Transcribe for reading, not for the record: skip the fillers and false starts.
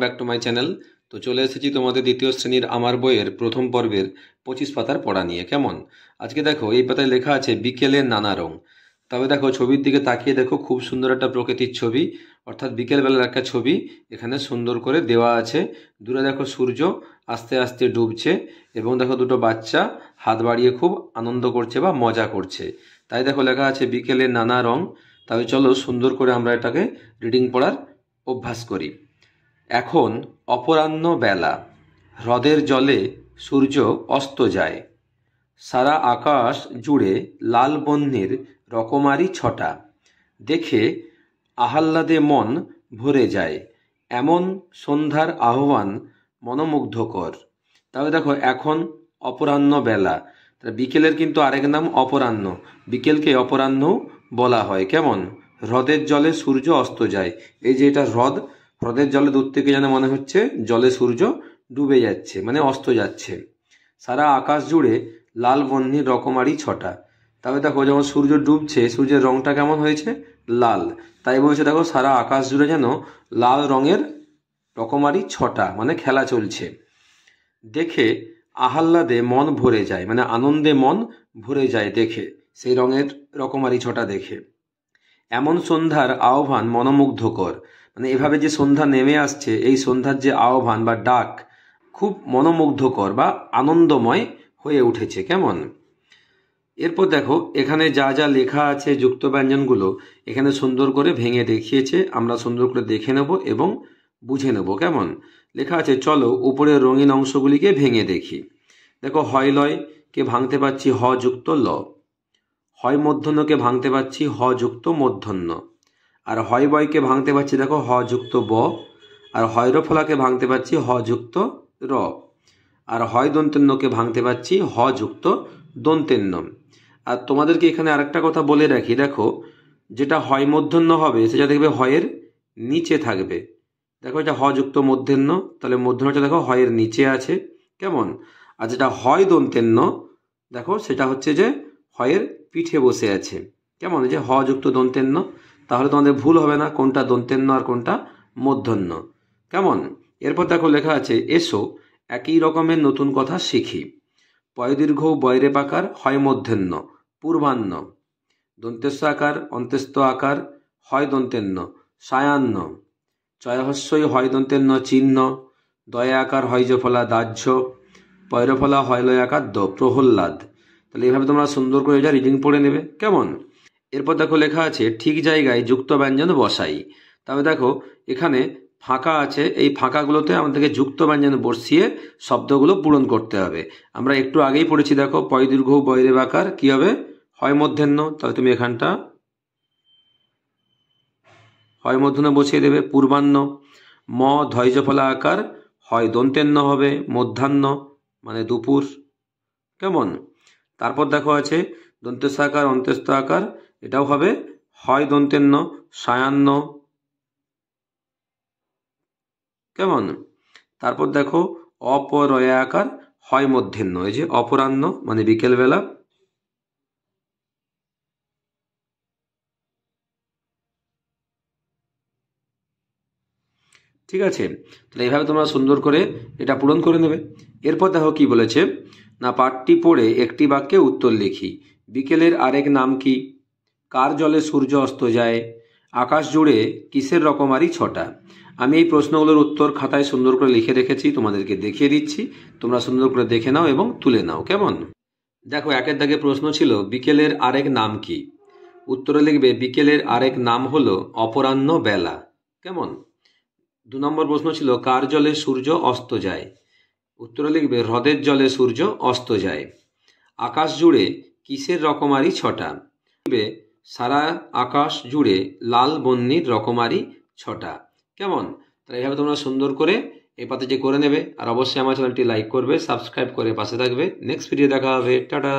Back to my channel. তো চলে এসেছি তোমাদের দ্বিতীয় শ্রেণীর আমার বইয়ের প্রথম পর্বের 25 পাতার পড়া নিয়ে। কেমন? আজকে দেখো এই পাতায় লেখা আছে বিকেলের নানা রং। তবে দেখো ছবির দিকে তাকিয়ে দেখো, খুব সুন্দর একটা প্রকৃতির ছবি, অর্থাৎ বিকেলবেলার একটা ছবি এখানে সুন্দর করে দেওয়া আছে। দূরে দেখো সূর্য আস্তে আস্তে ডুবছে এবং দেখো দুটো বাচ্চা হাত বাড়িয়ে খুব আনন্দ করছে বা মজা করছে। তাই দেখো লেখা আছে বিকেলের নানা রং। তাহলে চলো সুন্দর করে আমরা এটাকে রিডিং পড়ার অভ্যাস করি। এখন অপরাহ্ন বেলা, হ্রদের জলে সূর্য অস্ত যায়, সারা আকাশ জুড়ে লাল বহ্নির রকমারি ছটা, দেখে আহ্লাদে মন ভরে যায়, এমন সন্ধ্যার আহ্বান মনোমুগ্ধকর। তাহলে দেখো এখন অপরাহ্ন বেলা, বিকেলের কিন্তু আরেক নাম অপরাহ্ন, বিকেলকে অপরাহ্ন বলা হয়। কেমন? হ্রদের জলে সূর্য অস্ত যায়, এই যে এটা হ্রদ, হ্রদের জলে দূর থেকে যেন মনে হচ্ছে জলে সূর্য ডুবে যাচ্ছে, মানে অস্ত যাচ্ছে। সারা আকাশ জুড়ে লাল বহ্নির রকমারি ছটা। তবে দেখো যখন সূর্য ডুবছে সূর্যের রংটা কেমন হয়েছে? লাল। তাই বলছে দেখো সারা আকাশ জুড়ে যেন লাল রঙের রকমারি ছটা, মানে খেলা চলছে। দেখে আহ্লাদে মন ভরে যায়, মানে আনন্দে মন ভরে যায় দেখে, সেই রঙের রকমারি ছটা দেখে। এমন সন্ধ্যার আহ্বান মনোমুগ্ধকর, মানে এভাবে যে সন্ধ্যা নেমে আসছে, এই সন্ধ্যার যে আহ্বান বা ডাক খুব মনোমুগ্ধকর বা আনন্দময় হয়ে উঠেছে। কেমন? এরপর দেখো এখানে যা যা লেখা আছে যুক্ত ব্যঞ্জনগুলো এখানে সুন্দর করে ভেঙে দেখিয়েছে, আমরা সুন্দর করে দেখে নেব এবং বুঝে নেব। কেমন? লেখা আছে চলো উপরের রঙিন অংশগুলিকে ভেঙে দেখি। দেখো হয় লয় কে ভাঙতে পারছি হ যুক্ত ল, হয় মূর্ধন্যকে ভাঙতে পারছি হ যুক্ত মূর্ধন্য, আর হয় বয়কে ভাঙতে পারছি দেখো হ যুক্ত ব, আর হয় ফলাকে ভাঙতে পারছি হ যুক্ত র, আর হয় দন্তেন্যকে ভাঙতে পারছি হ যুক্ত দন্তেন্য। আর তোমাদেরকে এখানে আরেকটা কথা বলে রাখি, দেখো যেটা হয় মূর্ধন্য হবে সেটা দেখবে হয়ের নিচে থাকবে। দেখো এটা হ যুক্ত মূর্ধন্য, তাহলে মূর্ধন্যটা দেখো হয়ের নিচে আছে। কেমন? আর যেটা হয় দন্তেন্য দেখো সেটা হচ্ছে যে হয়ের পিঠে বসে আছে। কেমন? যে হ যুক্ত দন্তেন্য, তাহলে তোমাদের ভুল হবে না কোনটা দন্তেন্য আর কোনটা মূর্ধন্য। কেমন? এরপর দেখো লেখা আছে এসো একই রকমের নতুন কথা শিখি। পয়দীর্ঘ বয়রে পাকার হয় মূর্ধন্য পূর্বাহ্ন, দন্তেস্ব আকার অন্ত্যস্ত আকার হয় দন্তেন্য সায়াহ্ন, চয়হস্যই হয় দন্তেন্য চিহ্ন, দয়া আকার হয় যে ফলা দাহ্য, পয়রফলা হয় লয় আকার দ প্রহ্লাদ। তাহলে এভাবে তোমরা সুন্দর করে এটা রিডিং পড়ে নেবে। কেমন? এরপর দেখো লেখা আছে ঠিক জায়গায় যুক্ত ব্যঞ্জন বসাই। তবে দেখো এখানে ফাঁকা আছে, এই ফাঁকাগুলোতে আমাদেরকে যুক্ত ব্যঞ্জন বসিয়ে শব্দগুলো পূরণ করতে হবে। আমরা একটু আগেই পড়েছি দেখো পয়দীর্ঘ বয়রে বাকার কি হবে? হয় মূর্ধন্য, তাহলে তুমি এখানটা হয় মূর্ধন্য বসিয়ে দেবে। পূর্বাহ্ন ম ধৈর্যফলা আকার হয় দন্তেন্য হবে মধ্যাহ্ন, মানে দুপুর। কেমন? তারপর দেখো আছে দন্তেস্ব আকার অন্ত্যস্ত আকার, এটাও হবে হয় দন্তেন্য সায়াহ্ন। কেমন? তারপর দেখো অপরয়া আকার হয় মধ্যাহ্ন, এই যে অপরাহ্ন মানে বিকেলবেলা। ঠিক আছে, তাহলে এইভাবে তোমরা সুন্দর করে এটা পূরণ করে নেবে। এরপর দেখো কি বলেছে না, পাঠটি পড়ে একটি বাক্যে উত্তর লিখি। বিকেলের আরেক নাম কি? কার জলে সূর্য অস্ত যায়? আকাশ জুড়ে কিসের রকমারি ছটা? আমি এই প্রশ্নগুলোর উত্তর খাতায় সুন্দর করে লিখে রেখেছি, তোমাদেরকে দেখিয়ে দিচ্ছি, তোমরা সুন্দর করে দেখে নাও এবং তুলে নাও। কেমন? দেখো একের দাগে প্রশ্ন ছিল বিকেলের আরেক নাম কি? উত্তরে লিখবে বিকেলের আরেক নাম হলো অপরাহ্ন বেলা। কেমন? 2 নম্বর প্রশ্ন ছিল কার জলে সূর্য অস্ত যায়? উত্তরে লিখবে হ্রদের জলে সূর্য অস্ত যায়। আকাশ জুড়ে কিসের রকমারি ছটা? লিখবে সারা আকাশ জুড়ে লাল বহ্নির রকমারি ছটা। কেমন? তাহলে এইভাবে তোমরা সুন্দর করে এই পাতাটি করে নেবে। আর অবশ্যই আমার চ্যানেলটি লাইক করবে, সাবস্ক্রাইব করে পাশে থাকবে। নেক্সট ভিডিও দেখা হবে। টাটা।